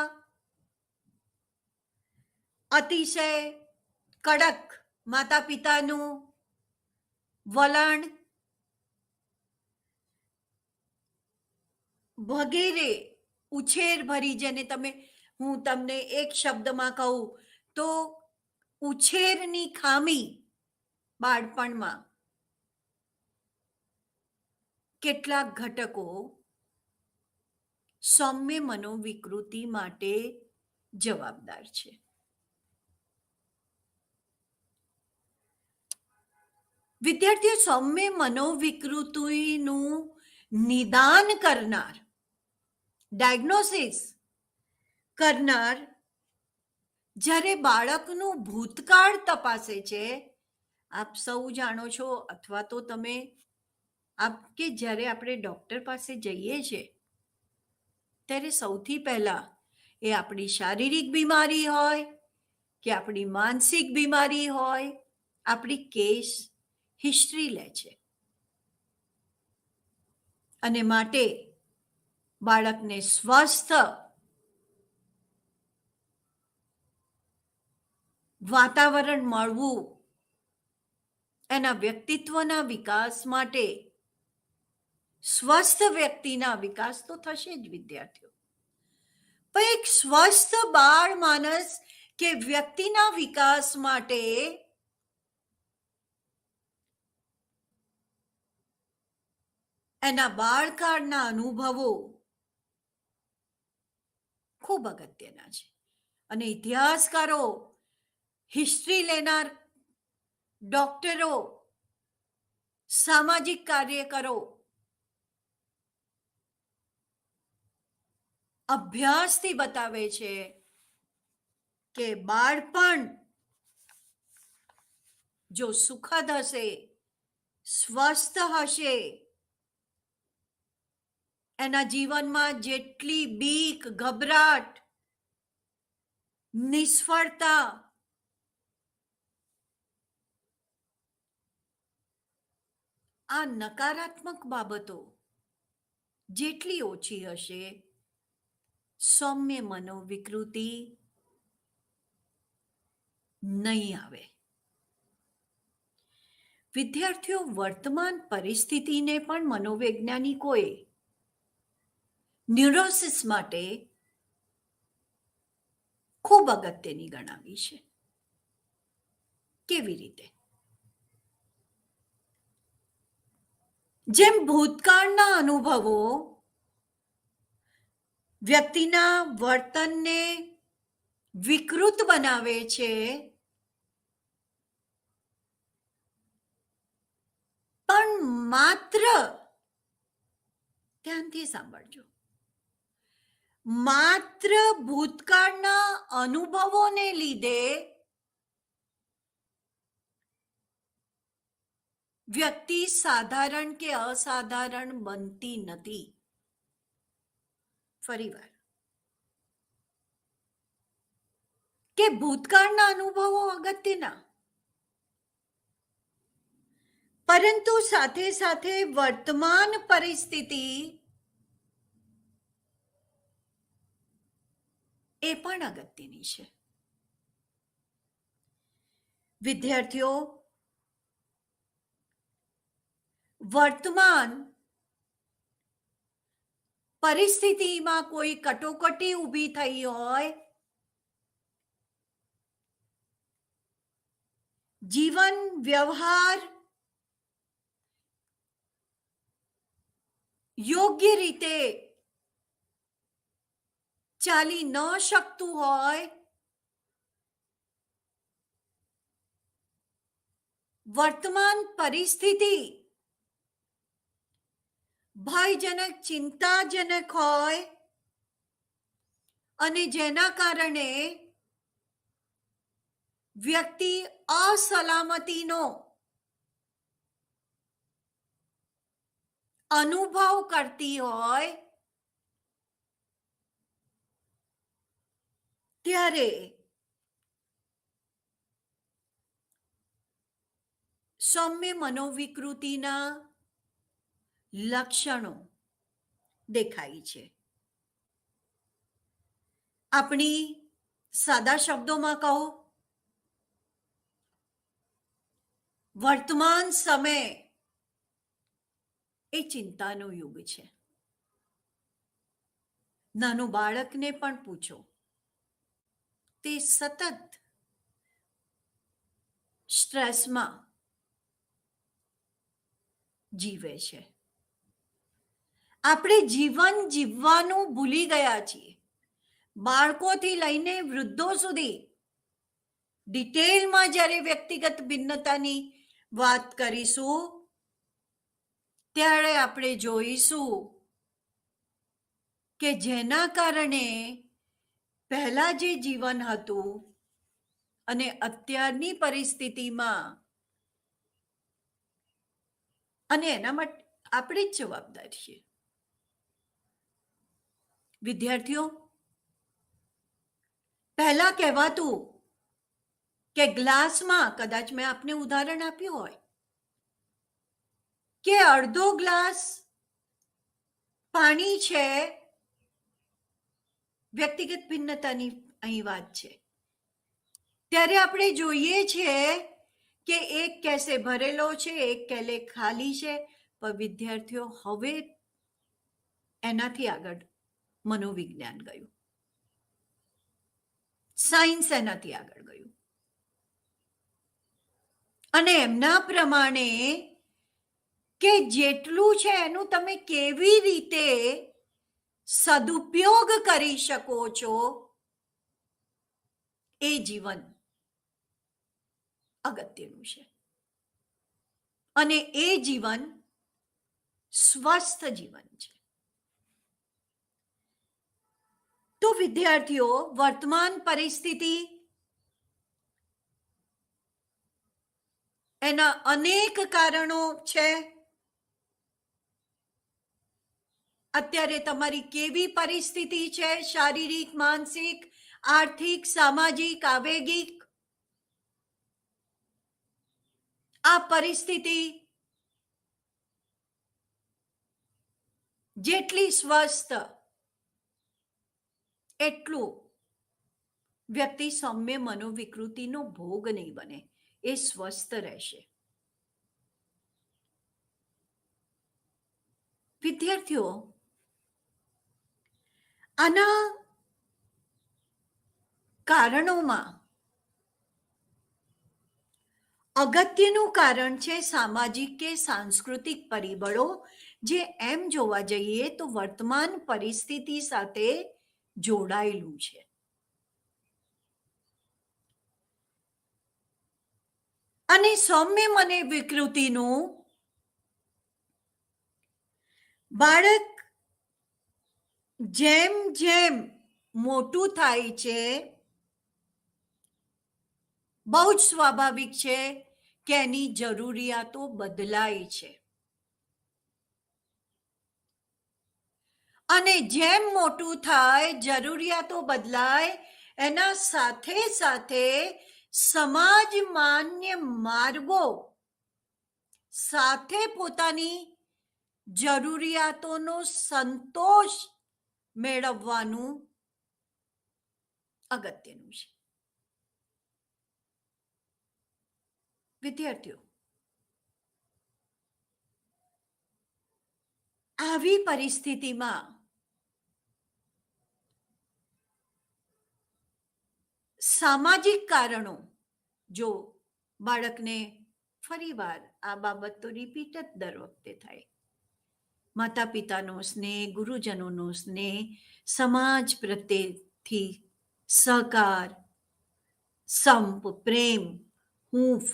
અતિશય કડક માતા પિતાનું વલણ વગેરે ઉછેર ભરી, જેને હું તમને એક શબ્દમાં કહું તો ઉછેરની ખામી બાળપણમાં, કેટલાક ઘટકો સૌમ્ય મનોવિકૃતિ માટે જવાબદાર છે. વિદ્યાર્થીઓ, સૌમ્ય મનોવિકૃતિનું નિદાન કરનાર, ડાયગ્નોસિસ કરનાર જ્યારે બાળકનું ભૂતકાળ તપાસે છે, આપ સૌ જાણો છો, અથવા તો તમે કે જ્યારે આપણે ડોક્ટર પાસે જઈએ છીએ ત્યારે સૌથી પહેલા એ આપણી શારીરિક બીમારી હોય કે આપણી માનસિક બીમારી હોય, આપણી કેસ હિસ્ટ્રી લે છે. અને માટે બાળકને સ્વસ્થ વાતાવરણ મળવું, એના વ્યક્તિત્વના વિકાસ માટે, સ્વસ્થ વ્યક્તિના વિકાસ તો થશે જ વિદ્યાર્થીઓ, પણ એક સ્વસ્થ બાળ માનસ કે વ્યક્તિના વિકાસ માટે એના બાળકાળના અનુભવો ખૂબ અગત્યના છે. અને ઇતિહાસકારો, હિસ્ટ્રી લેનાર ડોક્ટરો, સામાજિક કાર્યકરો અભ્યાસથી બતાવે છે કે બાળપણ જો સુખદ હશે, સ્વસ્થ હશે, એના જીવનમાં જેટલી બીક, ગભરાટ, નિષ્ફળતા, આ નકારાત્મક બાબતો જેટલી ઓછી હશે, સૌમ્ય મનોવિકૃતિ નહીં આવે. વિદ્યાર્થીઓ, વર્તમાન પરિસ્થિતિને પણ મનોવૈજ્ઞાનિકોએ ન્યુરોસિસ માટે ખૂબ અગત્યની ગણાવી છે. કેવી રીતે? જેમ ભૂતકાળના અનુભવો વ્યક્તિના વર્તનને વિકૃત બનાવે છે, પણ માત્ર, ધ્યાનથી સાંભળજો, માત્ર ભૂતકાળના અનુભવોને લીધે વ્યક્તિ સાધારણ કે અસાધારણ બનતી નથી. ફરીવાર, કે ભૂતકાળના અનુભવો અગત્યના, પરંતુ સાથે સાથે વર્તમાન પરિસ્થિતિ એ પણ અગત્યની છે. વિદ્યાર્થીઓ, વર્તમાન પરિસ્થિતિમાં કોઈ કટોકટી ઊભી થઈ હોય, જીવન વ્યવહાર યોગ્ય રીતે ચાલી ન શકતું હોય, વર્તમાન પરિસ્થિતિ ભયજનક, ચિંતાજનક હોય અને જેના કારણે વ્યક્તિ અસલામતીનો અનુભવ કરતી હોય, ત્યારે સૌમ્ય મનોવિકૃતિના લક્ષણો દેખાય છે. આપણી સાદા શબ્દોમાં કહો, વર્તમાન સમય એ ચિંતાનો યુગ છે. નાનું બાળકને પણ પૂછો, તે સતત સ્ટ્રેસમાં જીવે છે. આપણે જીવન જીવવાનું ભૂલી ગયા છીએ. બાળકોથી લઈને વૃદ્ધો સુધી ડિટેલમાં જ્યારે વ્યક્તિગત ભિન્નતાની વાત કરીશું, ત્યારે આપણે જોઈશું કે જેના કારણે પહેલા જે જીવન હતું અને અત્યારની પરિસ્થિતિમાં, અને એના માટે આપણે જ જવાબદાર છીએ. વિદ્યાર્થીઓ, પહેલા કહેવાતું કે ગ્લાસમાં, કદાચ મેં આપને ઉદાહરણ આપ્યું હોય કે અડધો ગ્લાસ પાણી છે, વ્યક્તિગત ભિન્નતાની અહીં વાત છે, ત્યારે આપણે જોઈએ છીએ કે એક કેસે ભરેલો છે, એક કેલે ખાલી છે. પણ વિદ્યાર્થીઓ, હવે એનાથી આગળ મનોવિજ્ઞાન ગયું, સાયન્સ એનાથી આગળ ગયું, અને એમના પ્રમાણે કે જેટલું છે એનું તમે કેવી રીતે સદુપયોગ કરી શકો છો, એ જીવન અગત્યનું છે. અને એ જીવન સ્વસ્થ જીવન છે. તો વિદ્યાર્થીઓ, વર્તમાન પરિસ્થિતિ એના અનેક કારણો છે. અત્યારે તમારી કેવી પરિસ્થિતિ છે? શારીરિક, માનસિક, આર્થિક, સામાજિક, આવેગિક. આ પરિસ્થિતિ જેટલી સ્વસ્થ, એટલું વ્યક્તિ સૌમ્ય મનોવિકૃતિનો ભોગ નહીં બને, એ સ્વસ્થ રહેશે. વિદ્યાર્થીઓ, આના કારણોમાં અગત્યનું કારણ છે સામાજિક કે સાંસ્કૃતિક પરિબળો, જે એમ જોવા જઈએ તો વર્તમાન પરિસ્થિતિ સાથે જોડાયેલું છે. અને સૌમ્ય મને વિકૃતિનું બાળક જેમ જેમ મોટું થાય છે, બહુ જ સ્વાભાવિક છે કે એની જરૂરિયાતો બદલાય છે. અને જેમ મોટું થાય, જરૂરિયાતો બદલાય, એના સાથે સાથે સમાજ માન્ય માર્ગો સાથે પોતાની જરૂરિયાતોનો સંતોષ મેળવવાનું અગત્યનું છે. વિદ્યાર્થીઓ, આવી પરિસ્થિતિમાં સામાજિક કારણો, જો બાળકને ફરીવાર આ બાબત તો રિપીટ જ દર વખતે થાય, માતા પિતાનો સ્નેહ, ગુરુજનોનો સ્નેહ, સમાજ પ્રત્યેથી સહકાર, સંપ, પ્રેમ, હૂંફ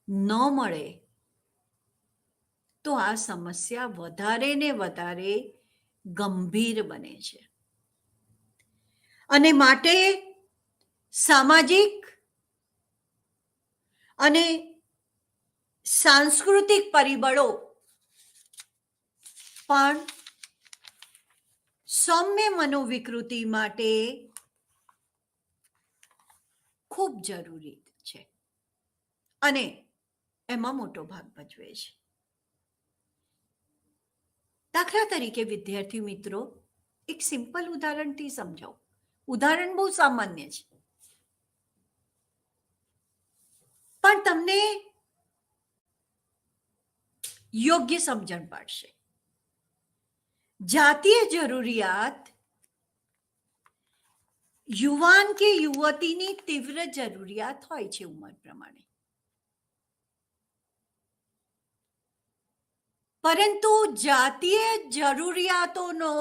ન મળે, તો આ સમસ્યા વધારે ને વધારે ગંભીર બને છે. અને માટે સામાજિક અને સાંસ્કૃતિક પરિબળો પણ સૌમ્ય મનોવિકૃતિ માટે ખૂબ જરૂરી છે અને એમાં મોટો ભાગ ભજવે છે. દાખલા તરીકે વિદ્યાર્થી મિત્રો, એક સિમ્પલ ઉદાહરણથી સમજાવું. ઉદાહરણ બહુ સામાન્ય છે, પણ તમને યોગ્ય સમજણ પાડશે. જાતીય જરૂરિયાત યુવાન કે યુવતીની તીવ્ર જરૂરિયાત હોય છે ઉંમર પ્રમાણે, પરંતુ જાતીય જરૂરિયાતોનો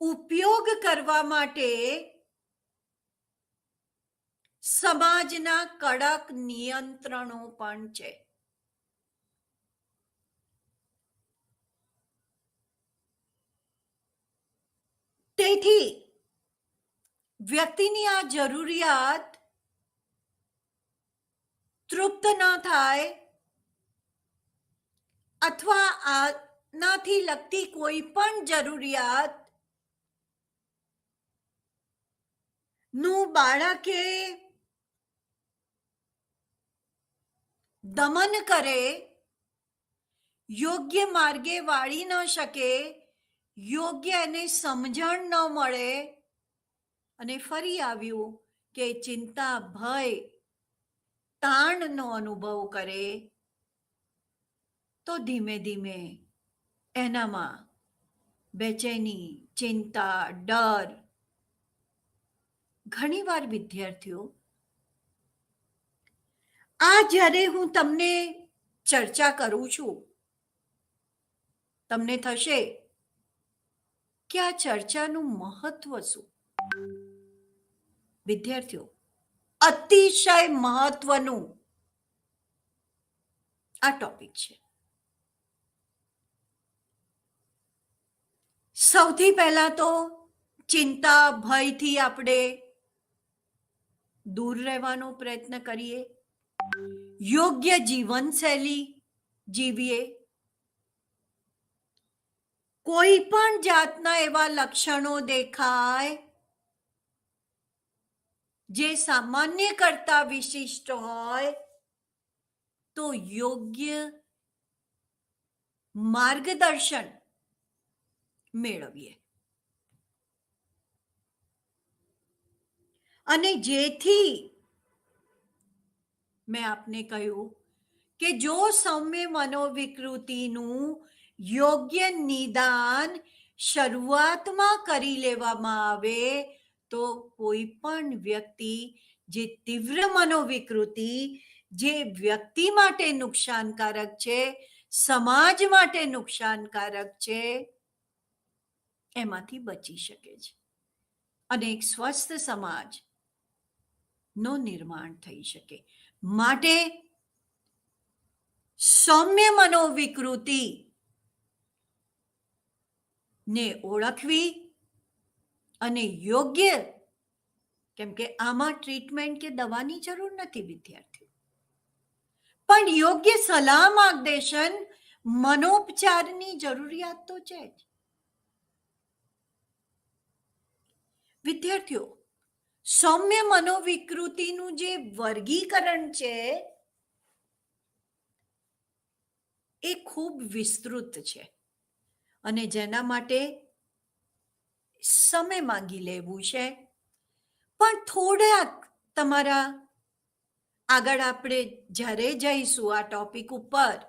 ઉપયોગ કરવા માટે સમાજના કડક નિયંત્રણો પણ છે. તેથી વ્યક્તિની આ જરૂરિયાત તૃપ્ત ન થાય અથવા આનાથી લગતી કોઈ પણ જરૂરિયાત નું બાળકે દમન કરે, યોગ્ય માર્ગે વાળી ન શકે, યોગ્ય એને સમજણ ન મળે, અને ફરી આવ્યું કે ચિંતા, ભય, તાણનો અનુભવ કરે, તો ધીમે ધીમે એનામાં બેચેની, ચિંતા, ડર. ઘણીવાર વિદ્યાર્થીઓ, આ જ્યારે હું તમને ચર્ચા કરું છું, તમને થશે કે આ ચર્ચાનું મહત્વ શું? વિદ્યાર્થીઓ, અતિશય મહત્વનું આ ટોપિક છે. સૌથી પહેલા તો ચિંતા, ભયથી આપણે દૂર રહેવાનો પ્રયત્ન કરીએ, યોગ્ય જીવનશૈલી જીવીએ. કોઈ પણ જાતના એવા લક્ષણો દેખાય જે સામાન્ય કરતા વિશિષ્ટ હોય તો યોગ્ય માર્ગદર્શન મેળવીએ, અને જેથી મેં આપને કહ્યું કે જો સૌમ્ય મનોવિકૃતિનું યોગ્ય નિદાન શરૂઆતમાં કરી લેવામાં આવે તો કોઈ પણ વ્યક્તિ જે તીવ્ર મનોવિકૃતિ જે વ્યક્તિ માટે નુકસાનકારક છે, સમાજ માટે નુકસાનકારક છે, એમાંથી બચી શકે છે અને એક સ્વસ્થ સમાજ નો નિર્માણ થઈ શકે. માટે સૌમ્ય મનોવિકૃતિ ને ઓળખવી અને યોગ્ય, કેમ કે આમાં ટ્રીટમેન્ટ કે દવાની જરૂર નથી વિદ્યાર્થીઓ, પણ યોગ્ય સલાહ માર્ગદર્શન મનોપચારની જરૂરિયાત તો છે જ. વિદ્યાર્થીઓ, સૌમ્ય મનોવિકૃતિનું જે વર્ગીકરણ છે એ ખૂબ વિસ્તૃત છે અને જેના માટે સમય માંગી લેવું છે. પણ થોડાક તમારા આગળ આપણે જ્યારે જઈશું આ ટોપિક ઉપર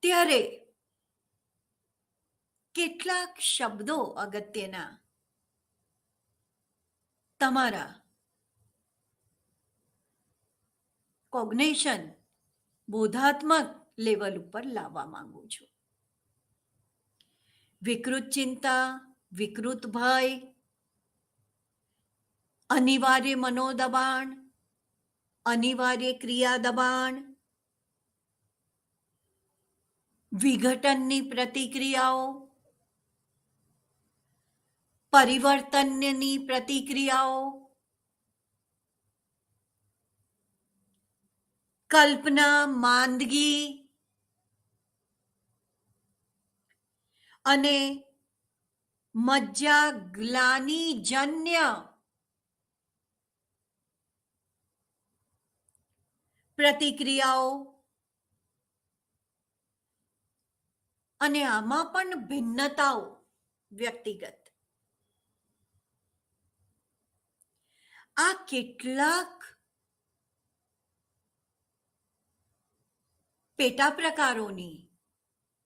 ત્યારે કેટલાક શબ્દો અગત્યના તમારા કોગ્નેશન બોધાત્મક લેવલ ઉપર લાવવા માંગુ છું. વિકૃત ચિંતા, વિકૃત ભય, અનિવાર્ય મનોદબાણ, અનિવાર્ય ક્રિયા દબાણ, વિઘટનની પ્રતિક્રિયાઓ, પરિવર્તનની પ્રતિક્રિયાઓ, કલ્પના, માંદગી અને મજ્જા ગ્લાનિજન્ય પ્રતિક્રિયાઓ, અને આમાં પણ ભિન્નતાઓ વ્યક્તિગત. આ કેટલાક પેટા પ્રકારોની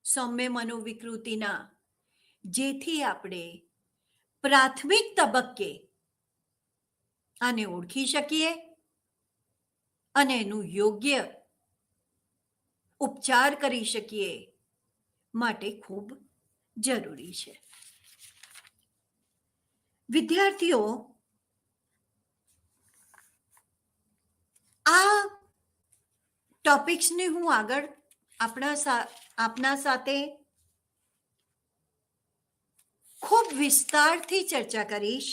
સૌમ્ય મનોવિકૃતિના, જેથી આપણે પ્રાથમિક તબક્કે આને ઓળખી શકીએ અને એનું યોગ્ય ઉપચાર કરી શકીએ માટે ખૂબ જરૂરી છે. વિદ્યાર્થીઓ, આ ટોપિક્સને હું આગળ આપના સાથે ખૂબ વિસ્તારથી ચર્ચા કરીશ,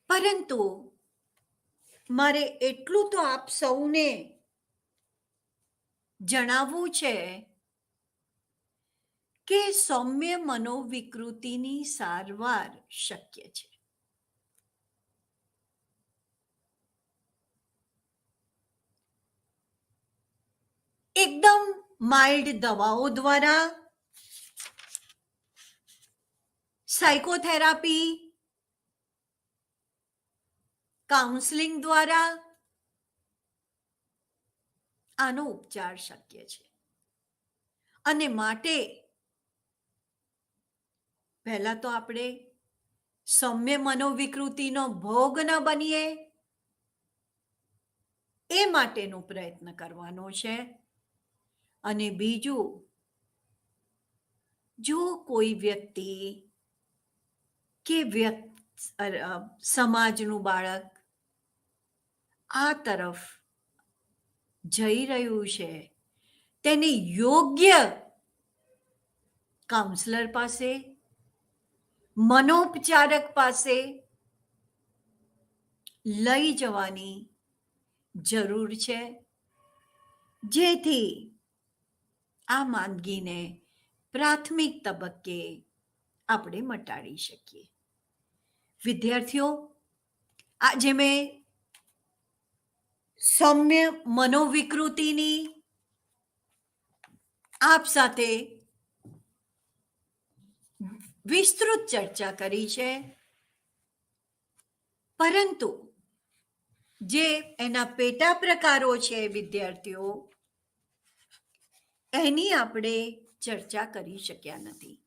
પરંતુ મારે એટલું તો આપ સૌને જણાવવું છે કે સૌમ્ય મનોવિકૃતિની સારવાર શક્ય છે. એકદમ માઇલ્ડ દવાઓ દ્વારા, સાયકોથેરાપી, કાઉન્સેલિંગ દ્વારા આનો ઉપચાર શક્ય છે. અને માટે પહેલા તો આપણે સૌમ્ય મનોવિકૃતિનો ભોગ ન બનીએ એ માટેનો પ્રયત્ન કરવાનો છે. અને બીજું જો કોઈ વ્યક્તિ કે સમાજનું બાળક આ તરફ જઈ રહ્યું છે, તેને યોગ્ય કાઉન્સલર પાસે, મનોપચારક પાસે લઈ જવાની જરૂર છે, જેથી આ માંદગીને પ્રાથમિક તબક્કે આપણે મટાડી શકીએ. વિદ્યાર્થીઓ, આજે મેં સૌમ્ય મનોવિકૃતિની આપ સાથે વિસ્તૃત ચર્ચા કરી છે, પરંતુ જે એના પેટા પ્રકારો છે વિદ્યાર્થીઓ, એની આપણે ચર્ચા કરી શક્યા નથી.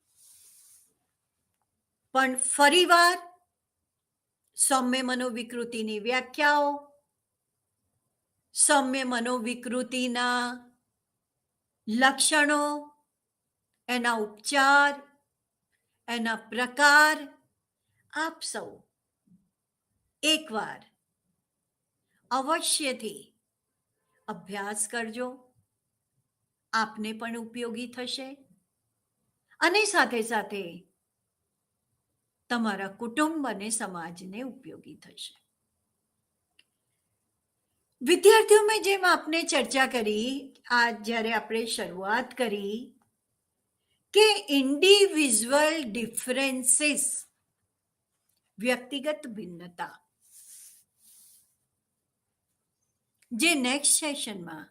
પણ ફરીવાર સૌમ્ય મનોવિકૃતિની વ્યાખ્યાઓ, સૌમ્ય મનોવિકૃતિના લક્ષણો, એના ઉપચાર, એના પ્રકાર આપ સૌ એકવાર અવશ્યથી અભ્યાસ કરજો. આપને પણ ઉપયોગી થશે અને સાથે સાથે તમારા કુટુંબ અને સમાજને ઉપયોગી થશે. વિદ્યાર્થીઓ, મેં જેમ આપને ચર્ચા કરી, આ જ્યારે આપણે શરૂઆત કરી કે ઇન્ડિવિઝ્યુઅલ ડિફરન્સીસ, વ્યક્તિગત ભિન્નતા, જે નેક્સ્ટ સેશનમાં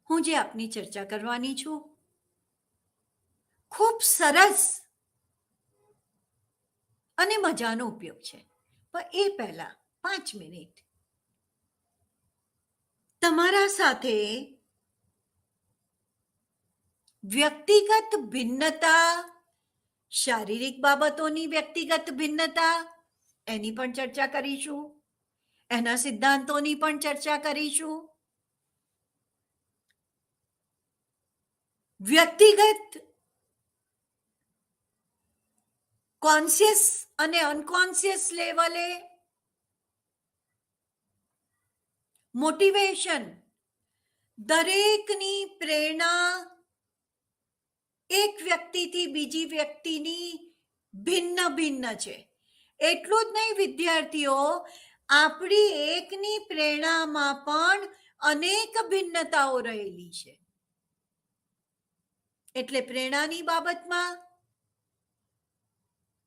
હું જે આપની ચર્ચા કરવાની છું, ખૂબ સરસ અને મજાનો ઉપયોગ છે. પણ એ પહેલા 5 મિનિટ તમારા સાથે વ્યક્તિગત ભિન્નતા, શારીરિક બાબતોની વ્યક્તિગત ભિન્નતા, એની પણ ચર્ચા કરીશું. એના સિદ્ધાંતોની પણ ચર્ચા કરીશું. વ્યક્તિગત કોન્શિયસ અને અનકોન્શિયસ લેવલે મોટિવેશન, દરેકની પ્રેરણા એક વ્યક્તિથી બીજી વ્યક્તિની ભિન્ન ભિન્ન છે. એટલું જ નહીં વિદ્યાર્થીઓ, આપણી એકની પ્રેરણામાં પણ અનેક ભિન્નતાઓ રહેલી છે. એટલે પ્રેરણાની બાબતમાં,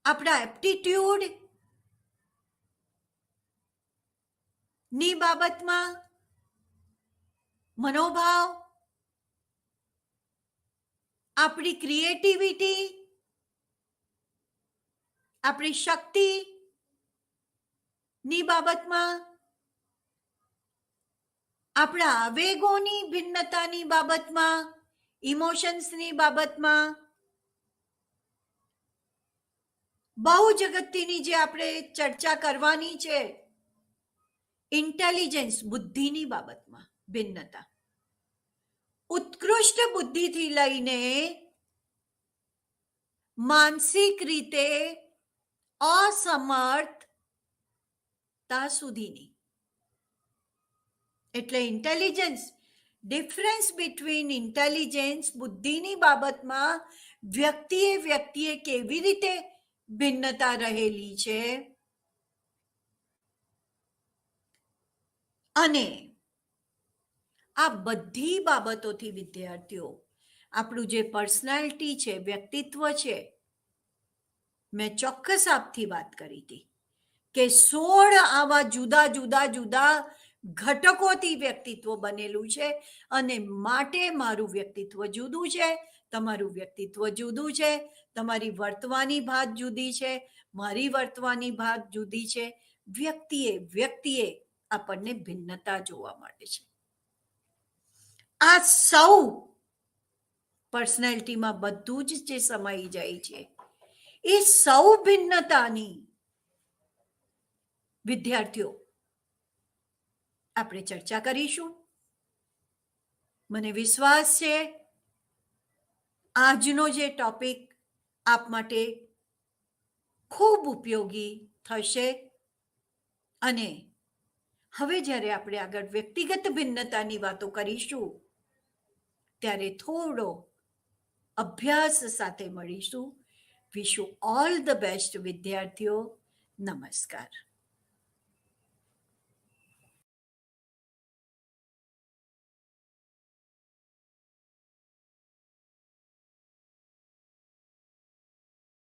આપણા એપ્ટિટ્યુડ ની બાબતમાં, મનોભાવ, આપણી ક્રિએટિવિટી, આપણી શક્તિ ની બાબતમાં, આપણા આવેગોની ભિન્નતાની બાબતમાં, ઇમોશન્સની બાબતમાં, બહુ જ અગત્યની જે આપણે ચર્ચા કરવાની છે, ઇન્ટેલિજન્સ, બુદ્ધિની બાબતમાં ભિન્નતા. ઉત્કૃષ્ટ બુદ્ધિથી લઈને માનસિક રીતે અસમર્થતા સુધીની. એટલે ઇન્ટેલિજન્સ, ડિફરન્સ બિટવીન ઇન્ટેલિજન્સ, બુદ્ધિની બાબતમાં વ્યક્તિએ કેવી રીતે ભિન્નતા રહેલી છે, અને આ બધી બાબતોથી વિદ્યાર્થીઓ આપણું જે પર્સનાલિટી છે, વ્યક્તિત્વ છે, મેં ચોક્કસ આપથી વાત કરી હતી કે 16 આવા જુદા જુદા જુદા ઘટકોથી વ્યક્તિત્વ બનેલું છે. અને માટે મારું વ્યક્તિત્વ જુદું છે, તમારું વ્યક્તિત્વ જુદું છે, તમારી વર્તવાની ભાત જુદી છે, મારી વર્તવાની ભાત જુદી છે. વ્યક્તિએ આપણને ભિન્નતા જોવા મળે છે. આ સૌ પર્સનાલિટીમાં બધું જ જે સમાઈ જાય છે, એ સૌ ભિન્નતાની વિદ્યાર્થીઓ આપણે ચર્ચા કરીશું. મને વિશ્વાસ છે આજનો જે ટોપિક આપ માટે ખૂબ ઉપયોગી થશે. અને હવે જ્યારે આપણે આગળ વ્યક્તિગત ભિન્નતાની વાતો કરીશું ત્યારે થોડો અભ્યાસ સાથે મળીશું. Wish you all the best વિદ્યાર્થીઓ. નમસ્કાર.